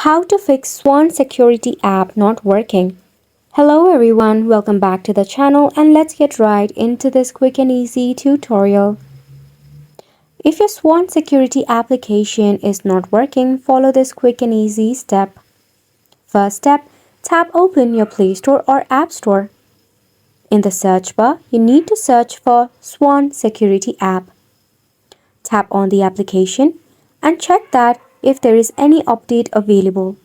How to fix Swann Security app not working. Hello everyone, welcome back to the channel and let's get right into this quick and easy tutorial. If your Swann Security application is not working, follow this quick and easy step. First step, tap open your Play Store or App Store. In the search bar, you need to search for Swann Security app. Tap on the application and check that if there is any update available.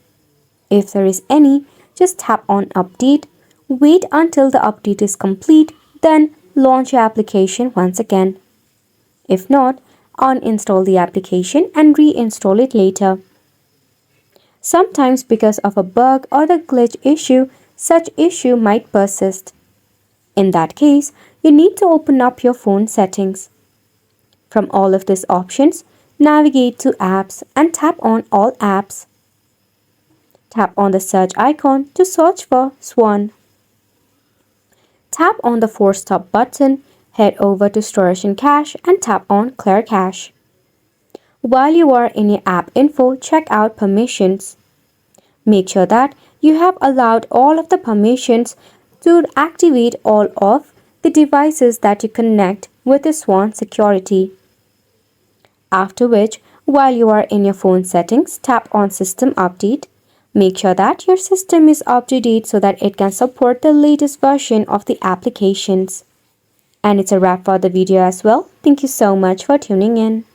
If there is any, just tap on Update, wait until the update is complete, then launch your application once again. If not, uninstall the application and reinstall it later. Sometimes because of a bug or the glitch issue, such issue might persist. In that case, you need to open up your phone settings. From all of these options, navigate to Apps and tap on All Apps. Tap on the search icon to search for Swann. Tap on the Force Stop button, head over to Storage and Cache and tap on Clear Cache. While you are in your app info, check out Permissions. Make sure that you have allowed all of the permissions to activate all of the devices that you connect with the Swann Security. After which, while you are in your phone settings, tap on System Update. Make sure that your system is up to date so that it can support the latest version of the applications. And it's a wrap for the video as well. Thank you so much for tuning in.